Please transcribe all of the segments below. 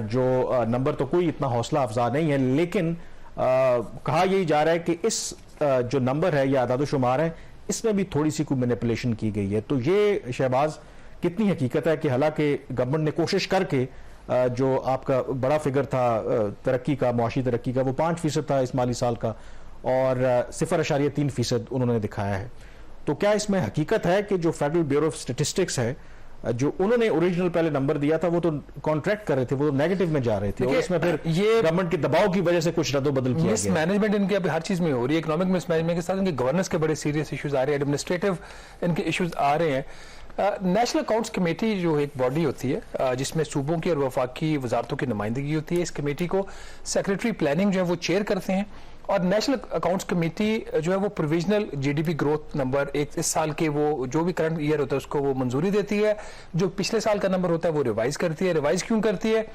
जो नंबर तो कोई इतना हौसला अफजा नहीं है, लेकिन कहा यही जा रहा है कि इस जो नंबर है या आदादोशुमार है, इसमें भी थोड़ी सी कोई मैनिपुलेशन की गई है। तो ये शहबाज कितनी हकीकत है कि हालांकि गवर्नमेंट ने कोशिश करके जो आपका बड़ा फिगर था तरक्की का, मुआशी तरक्की का, वो 5% था इस माली साल का और 0.3% उन्होंने दिखाया है। तो क्या इसमें हकीकत है कि जो फेडरल ब्यूरो ऑफ स्टैटिस्टिक्स है, जो उन्होंने ओरिजिनल पहले नंबर दिया था, वो तो कॉन्ट्रैक्ट कर रहे थे, वो नेगेटिव में जा रहे थे, और इसमें फिर ये गवर्नमेंट के दबाव की वजह से कुछ रद्दोबदल किया गया। मैनेजमेंट इनके अभी हर चीज में हो रही है, इकोनॉमिक मिसमैनेजमेंट के साथ इनके गवर्नेंस के बड़े सीरियस इश्यूज आ रहे हैं, एडमिनिस्ट्रेटिव इनके इश्यूज आ रहे हैं। नेशनल अकाउंट्स कमेटी जो एक बॉडी होती है जिसमें सूबों की और वफाकी वजारतों की नुमाइंदगी होती है, इस कमेटी को सेक्रेटरी प्लानिंग जो है वो चेयर करते हैं, और नेशनल अकाउंट्स कमेटी जो है वो प्रोविजनल जीडीपी ग्रोथ नंबर एक इस साल के वो जो भी करंट ईयर होता है उसको वो मंजूरी देती है, जो पिछले साल का नंबर होता है वो रिवाइज करती है। रिवाइज क्यों करती है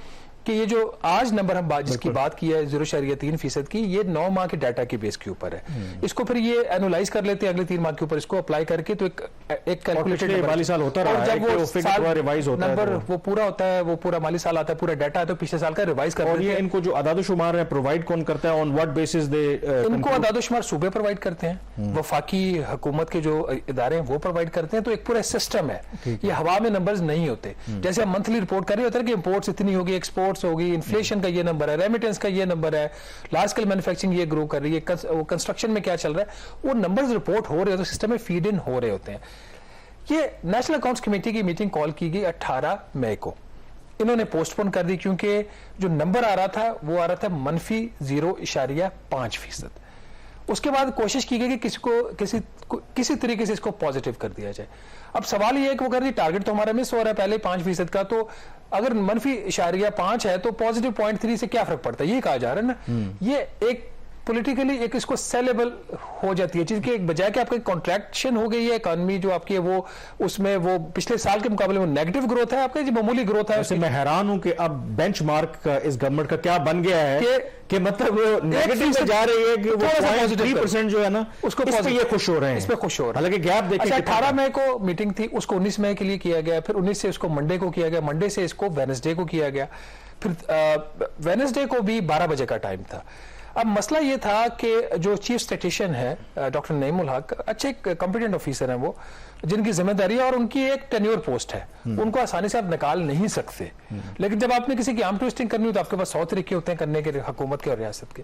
कि ये जो आज नंबर हम जिसकी बात की है 0.3% की, ये 9 माह के डाटा के बेस के ऊपर है। इसको फिर ये एनुलाइज कर लेते हैं अगले 3 माह के ऊपर, इसको अप्लाई करके तो एक कैलकुलेटेड माली साल होता रहा है, जब वो रिवाइज होता है नंबर वो पूरा होता है, वो पूरा माली साल आता है, पूरा डाटा है, तो पिछले साल का रिवाइज कर और ये इनको जो आदादोशुमार है प्रोवाइड कौन करता है, ऑन व्हाट बेसिस दे इनको आदादोशुमार सूबे प्रोवाइड करते हैं, वफाकी हुकूमत के जो इदारे हैं वो प्रोवाइड करते हैं। तो एक पूरा सिस्टम है, ये हवा में नंबर्स नहीं होते। जैसे हम मंथली रिपोर्ट कर रहे होते हैं कि इंपोर्ट्स इतनी होगी, एक्सपोर्ट्स होगी, इन्फ्लेशन का ये नंबर है, रेमिटेंस का ये नंबर है, लार्ज स्केल मैन्युफैक्चरिंग ये ग्रो कर रही है, कंस्ट्रक्शन में क्या चल रहा है, वो नंबर्स रिपोर्ट हो रहे होते हैं, सिस्टम में फीड इन हो रहे होते हैं। ये नेशनल अकाउंट्स कमेटी की मीटिंग कॉल की गई 18 मई को, इन्होंने पोस्टपोन कर दी क्योंकि जो नंबर आ रहा था वो आ रहा था -0.5%। उसके बाद कोशिश की गई कि किसी तरीके से इसको पॉजिटिव कर दिया जाए। अब सवाल ये है कि वो कर दी टारगेट तो हमारा मिस हो रहा है पहले 5% का, तो अगर -0.5 है तो पॉजिटिव 0.3 से क्या फर्क पड़ता है, ये कहा जा रहा है ना। ये एक पॉलिटिकली एक इसको सेलेबल हो जाती है चीज की, एक बजाय कि आपकी कॉन्ट्रैक्शन हो गई है इकोनॉमी जो आपकी है, वो उसमें वो पिछले साल के मुकाबले में नेगेटिव ग्रोथ है, आपका जो मामूली ग्रोथ है। मैं हैरान हूं कि अब बेंचमार्क इस गवर्नमेंट का क्या बन गया है कि मतलब वो नेगेटिव से जा रही है कि वो 3% जो है ना उसको ये खुश हो रहे हैं, इसमें खुश हो रहे हैं। हालांकि गैप देखिए 18 मई को मीटिंग थी, उसको 19 मई के लिए किया गया, फिर 19 से इसको मंडे को किया गया, मंडे से इसको वेडनेसडे को किया गया, फिर वेडनेसडे को भी 12 बजे का टाइम था। अब मसला ये था कि जो चीफ स्टैटिस्टिशियन है डॉक्टर नईमुल हक, अच्छे कॉम्पिटेंट ऑफिसर हैं वो, जिनकी जिम्मेदारी है और उनकी एक टेन्योर पोस्ट है, उनको आसानी से आप निकाल नहीं सकते। लेकिन जब आपने किसी की आर्म ट्विस्टिंग करनी हो तो आपके पास 100 तरीके होते हैं करने के, हुकूमत के और रियासत के।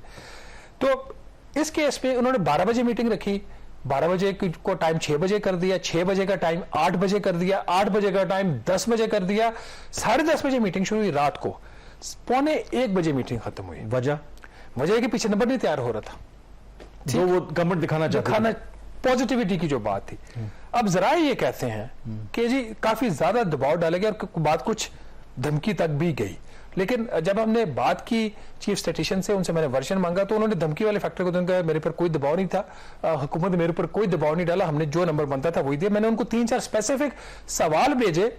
तो इस केस पे उन्होंने 12 बजे मीटिंग रखी, 12 बजे को टाइम 6 बजे कर दिया, 6 बजे का टाइम 8 बजे कर दिया, 8 बजे का टाइम 10 बजे कर दिया, 10:30 बजे मीटिंग शुरू हुई, रात को 12:45 बजे मीटिंग खत्म हुई। वजह के पीछे नंबर नहीं तैयार हो रहा था, जो वो गवर्नमेंट दिखाना पॉजिटिविटी की जो बात थी। अब जरा ये कहते हैं कि जी काफी ज्यादा दबाव डाला गया और बात कुछ धमकी तक भी गई, लेकिन जब हमने बात की चीफ स्टैटिस्टिशियन से, उनसे मैंने वर्जन मांगा तो उन्होंने धमकी वाले फैक्टर को तो उनका मेरे पर कोई दबाव नहीं था, हुकूमत ने मेरे ऊपर कोई दबाव नहीं डाला, हमने जो नंबर बनता था वही दिया। मैंने उनको 3-4 स्पेसिफिक सवाल भेजे,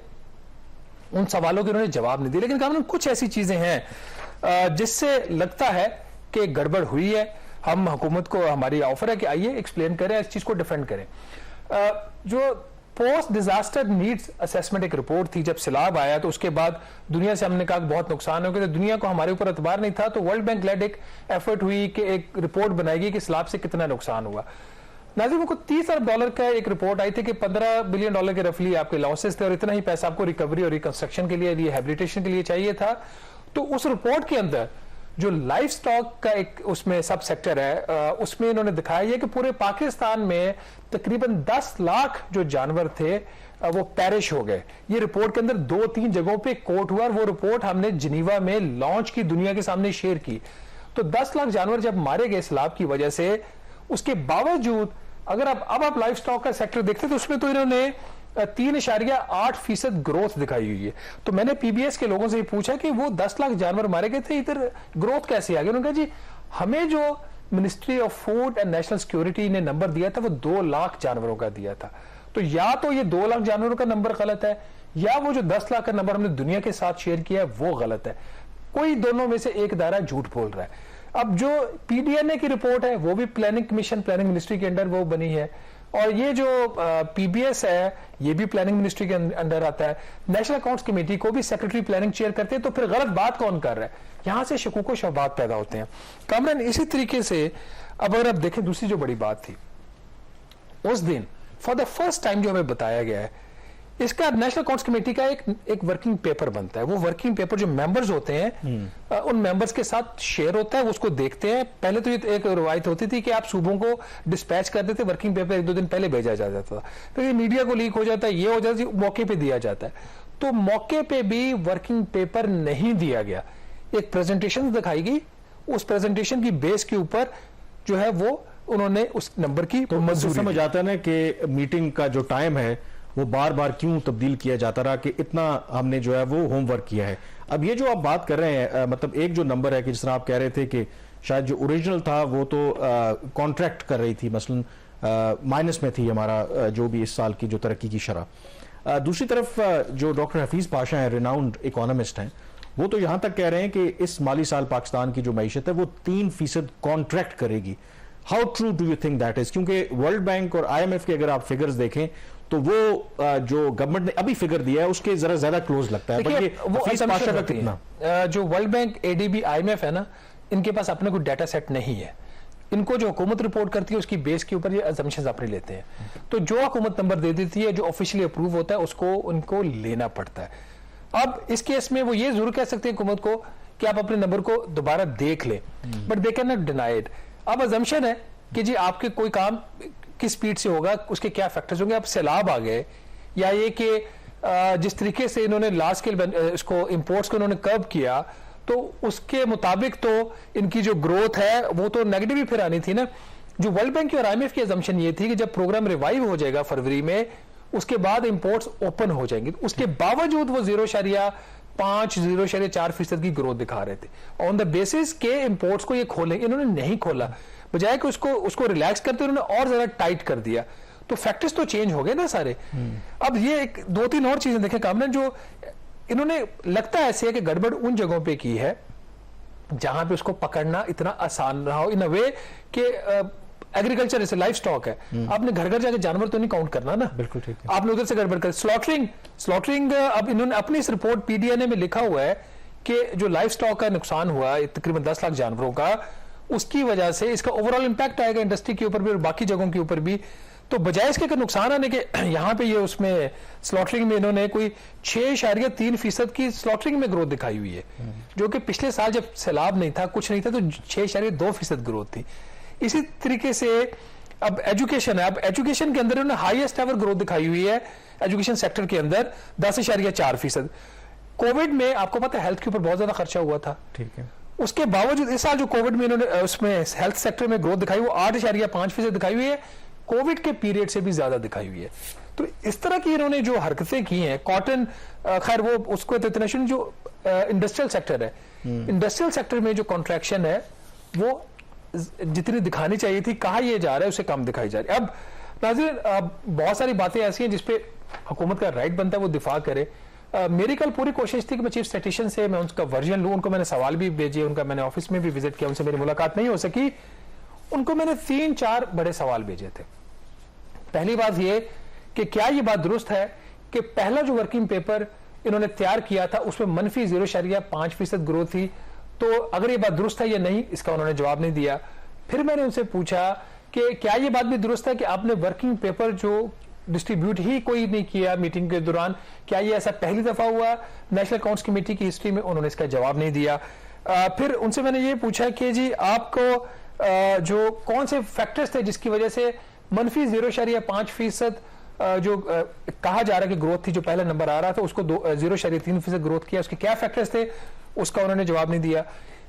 उन सवालों के उन्होंने जवाब नहीं दिए, लेकिन कहा कुछ ऐसी चीजें हैं जिससे लगता है कि गड़बड़ हुई है। हम हुकूमत को हमारी ऑफर है कि आइए एक्सप्लेन करें, इस चीज को डिफेंड करें। जो पोस्ट डिजास्टर नीड्स असेसमेंट एक रिपोर्ट थी, जब सैलाब आया तो उसके बाद दुनिया से हमने कहा बहुत नुकसान हो गया, तो दुनिया को हमारे ऊपर एतबार नहीं था, तो वर्ल्ड बैंक लेड एक एफर्ट हुई कि एक रिपोर्ट बनाएगी कि सैलाब से कितना नुकसान हुआ। नाज़रीन को $30 अरब का एक रिपोर्ट आई थी कि $15 बिलियन के रफली आपके लॉसेस थे और इतना ही पैसा आपको रिकवरी और रिकंस्ट्रक्शन के लिए, रिहेबिलिटेशन के लिए चाहिए था। तो उस रिपोर्ट के अंदर जो लाइफ स्टॉक का एक उसमें सब सेक्टर है, उसमें इन्होंने दिखाया है कि पूरे पाकिस्तान में तकरीबन 10 लाख जो जानवर थे वो पैरिश हो गए। ये रिपोर्ट के अंदर 2-3 जगहों पे कोट हुआ और वो रिपोर्ट हमने जिनीवा में लॉन्च की, दुनिया के सामने शेयर की। तो 10 लाख जानवर जब मारे गए सैलाब की वजह से, उसके बावजूद अगर आप लाइफ स्टॉक का सेक्टर देखते तो उसमें तो इन्होंने 3.8% ग्रोथ दिखाई हुई है। तो मैंने पीबीएस के लोगों से पूछा कि वो 10 लाख जानवर मारे गए थे, इधर ग्रोथ कैसे आ गई? उन्होंने कहा जी हमें जो ministry of food and national security ने नंबर दिया था वो 2 लाख जानवरों का दिया था। तो या तो ये 2 लाख जानवरों का नंबर गलत है, या वो जो 10 लाख का नंबर हमने दुनिया के साथ शेयर किया है वो गलत है। कोई दोनों में से एक दायरा झूठ बोल रहा है। अब जो पीडीएनए की रिपोर्ट है वो भी प्लानिंग कमीशन, प्लानिंग मिनिस्ट्री के अंडर वो बनी है, और ये जो पीबीएस है ये भी प्लानिंग मिनिस्ट्री के अंडर आता है, नेशनल अकाउंट्स कमेटी को भी सेक्रेटरी प्लानिंग चेयर करते हैं, तो फिर गलत बात कौन कर रहा है? यहां से शकूक व शुबहात पैदा होते हैं। कामरान, इसी तरीके से अब अगर आप देखें दूसरी जो बड़ी बात थी उस दिन फॉर द फर्स्ट टाइम जो हमें बताया गया है, इसका नेशनल अकाउंट्स कमेटी का एक वर्किंग पेपर बनता है। वो वर्किंग पेपर जो मेंबर्स होते हैं उन मेंबर्स के साथ शेयर होता है, वो उसको देखते हैं। पहले तो ये एक रवायत होती थी कि आप सूबों को डिस्पैच कर देते, वर्किंग पेपर 1-2 दिन पहले भेजा जाता था, फिर ये मीडिया को लीक हो जाता है, ये हो जाता है, मौके पे दिया जाता है। तो मौके पे भी वर्किंग पेपर नहीं दिया गया, एक प्रेजेंटेशन दिखाई गई, उस प्रेजेंटेशन की बेस के ऊपर जो है वो उन्होंने उस नंबर की तो मंजूरी समझ आता है ना कि मीटिंग का जो टाइम है वो बार बार क्यों तब्दील किया जाता रहा, कि इतना हमने जो है वो होमवर्क किया है। अब ये जो आप बात कर रहे हैं, मतलब एक जो नंबर है कि जिस तरह आप कह रहे थे कि शायद जो ओरिजिनल था वो तो कॉन्ट्रैक्ट कर रही थी, मसलन माइनस में थी हमारा जो भी इस साल की जो तरक्की की शरह। दूसरी तरफ जो डॉक्टर हफीज पाशा है, रिनाउंड इकोनॉमिस्ट हैं, वो तो यहां तक कह रहे हैं कि इस माली साल पाकिस्तान की जो मईशत है वो 3% कॉन्ट्रैक्ट करेगी। How true do you think that is? क्योंकि वर्ल्ड बैंक और IMF के अगर आप फिगर्स देखें तो वो जो गवर्नमेंट ने अभी फिगर दिया है उसके जरा ज्यादा क्लोज लगता है। देखिए, वो पाशा का कितना जो वर्ल्ड बैंक, ADB, IMF है ना, इनके पास अपने कोई डाटा सेट नहीं है। इनको जो हुकूमत रिपोर्ट करती है उसकी बेस के ऊपर ये असम्पशंस अपने लेते हैं। तो जो हुकूमत नंबर दे देती है, जो ऑफिशियली अप्रूव होता है, उसको उनको लेना पड़ता है। अब इस केस में वो ये जरूर कह सकते हैं हुकूमत को कि आप अपने नंबर को दोबारा देख लें, but they can not deny it. अब असम्पशन है कि जी आपके कोई काम किस स्पीड से होगा, उसके क्या फैक्टर्स होंगे। अब सैलाब आ गए, या ये कि जिस तरीके से इन्होंने लार्ज स्केल इसको इंपोर्ट्स को इन्होंने कर्ब किया, तो उसके मुताबिक तो इनकी जो ग्रोथ है वो तो नेगेटिव ही फिर आनी थी ना। जो वर्ल्ड बैंक की और IMF की असम्पशन ये थी कि जब प्रोग्राम रिवाइव हो जाएगा फरवरी में, उसके बाद इंपोर्ट्स ओपन हो जाएंगे। उसके बावजूद वो 0.5-0.4% की ग्रोथ दिखा रहे थे ऑन द बेसिस के इंपोर्ट्स को ये खोलेंगे। इन्होंने नहीं खोला, बजाय कि उसको रिलैक्स करते उन्होंने और ज्यादा टाइट कर दिया। तो फैक्टर्स तो चेंज हो गए ना सारे। अब ये 2-3 और चीजें देखें कामरान, जो इन्होंने लगता है ऐसे है कि गड़बड़ उन जगहों पे की है जहां पे उसको पकड़ना इतना आसान रहा हो, इन अ वे कि एग्रीकल्चर जैसे लाइफ स्टॉक है, आपने घर घर जाके जानवर तो नहीं काउंट करना ना। बिल्कुल ठीक है। आपने उधर से गड़बड़ कर स्लॉटरिंग अब इन्होंने अपनी इस रिपोर्ट PDNA में लिखा हुआ है कि जो लाइफ स्टॉक का नुकसान हुआ तकरीबन 10 लाख जानवरों का, उसकी वजह से इसका ओवरऑल इंपैक्ट आएगा इंडस्ट्री के ऊपर भी और बाकी जगहों के ऊपर भी। तो बजाय इसके कि नुकसान आने के, यहाँ पे ये उसमें स्लॉटरिंग में इन्होंने कोई 6.3% की स्लॉटरिंग में ग्रोथ दिखाई हुई है, जो कि पिछले साल जब सैलाब नहीं था, कुछ नहीं था, तो 6.2% ग्रोथ थी। इसी तरीके से अब एजुकेशन है, अब एजुकेशन के अंदर इन्होंने हाईएस्ट एवर ग्रोथ दिखाई हुई है एजुकेशन सेक्टर के अंदर 10.4%। कोविड में आपको पता है हेल्थ के ऊपर बहुत ज्यादा खर्चा हुआ था, ठीक है, उसके बावजूद इस साल जो कोविड में इन्होंने उसमें हेल्थ सेक्टर में ग्रोथ दिखाई वो 8.5% दिखाई हुई है, कोविड के पीरियड से भी ज्यादा दिखाई हुई है। तो इस तरह की इन्होंने जो हरकतें की हैं, कॉटन खैर वो उसको तो इतना जो इंडस्ट्रियल सेक्टर है, इंडस्ट्रियल सेक्टर में जो कॉन्ट्रैक्शन है वो जितनी दिखानी चाहिए थी, कहा यह जा रहा है, उसे कम दिखाई जा रही है। अब नाज़रीन, बहुत सारी बातें ऐसी हैं जिसपे हुकूमत का राइट बनता है वो दिफा करे। मेरी कल पूरी कोशिश थी कि मैं चीफ स्टैटिस्टिशियन से मैं उनका वर्जन लूं, उनको मैंने सवाल भी भेजे, उनका मैंने ऑफिस में भी विजिट किया, उनसे मेरी मुलाकात नहीं हो सकी। उनको मैंने 3-4 बड़े सवाल भेजे थे। पहली बात ये कि क्या ये बात दुरुस्त है कि पहला जो वर्किंग पेपर इन्होंने तैयार किया था उसमें मनफी 0.5% ग्रोथ थी, तो अगर ये बात दुरुस्त है या नहीं, इसका उन्होंने जवाब नहीं दिया। फिर मैंने उनसे पूछा कि क्या ये बात भी दुरुस्त है कि आपने वर्किंग पेपर जो डिस्ट्रीब्यूट ही कोई नहीं किया मीटिंग के दौरान, क्या ये ऐसा पहली दफा हुआ नेशनल अकाउंट्स कमेटी की हिस्ट्री में? उन्होंने इसका जवाब नहीं दिया। फिर उनसे मैंने ये पूछा कि जी आपको जो कौन से फैक्टर्स थे जिसकी वजह से मनफी 0.5% जो कहा जा रहा है कि ग्रोथ थी, जो पहला नंबर आ रहा था उसको 0.3% ग्रोथ किया, उसके क्या फैक्टर्स थे? उसका उन्होंने जवाब नहीं दिया।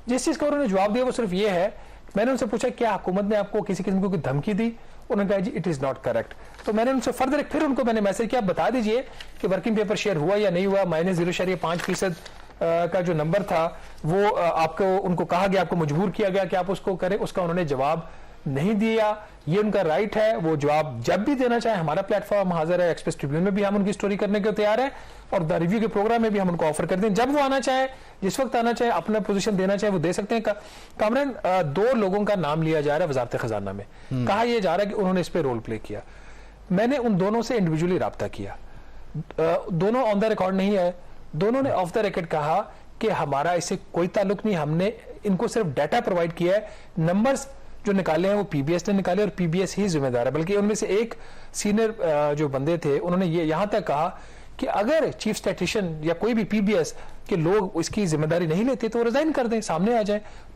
जिस चीज का उन्होंने जवाब दिया वो सिर्फ ये है, मैंने उनसे पूछा क्या हुकूमत ने आपको किसी किस्म की कोई धमकी दी? उन्होंने कहा जी इट इज नॉट करेक्ट। तो मैंने उनसे फर्दर फिर उनको मैंने मैसेज किया, आप बता दीजिए कि वर्किंग पेपर शेयर हुआ या नहीं हुआ। -0.5% का जो नंबर था वो आपको, उनको कहा गया, आपको मजबूर किया गया कि आप उसको करें, उसका उन्होंने जवाब नहीं दिया। ये उनका राइट है, वो जवाब जब भी देना चाहे, हमारा प्लेटफॉर्म हाजिर है, एक्सप्रेस ट्रिब्यून में भी हम उनकी स्टोरी करने के तैयार है और द रिव्यू के प्रोग्राम में भी हम उनको ऑफर करते हैं। जब वो आना चाहे, जिस वक्त आना चाहे, अपना पोजीशन देना चाहे वो दे सकते हैं। कामरान, 2 लोगों का नाम लिया जा रहा है वजारत खजाना में, कहा यह जा रहा है कि उन्होंने इस पे रोल प्ले किया। मैंने उन दोनों से इंडिविजुअली राब्ता किया, दोनों ऑन द रिकॉर्ड नहीं है, दोनों ने ऑफ द रिकॉर्ड कहा कि हमारा इससे कोई ताल्लुक नहीं, हमने इनको सिर्फ डाटा प्रोवाइड किया है, नंबर्स जो निकाले हैं वो पीबीएस ने निकाले और पीबीएस ही जिम्मेदार है। बल्कि उनमें से एक सीनियर जो बंदे थे उन्होंने ये यहां तक कहा कि अगर चीफ स्टैटिस्टिशियन या कोई भी पीबीएस के लोग इसकी जिम्मेदारी नहीं लेते तो रिजाइन कर दें, सामने आ जाए।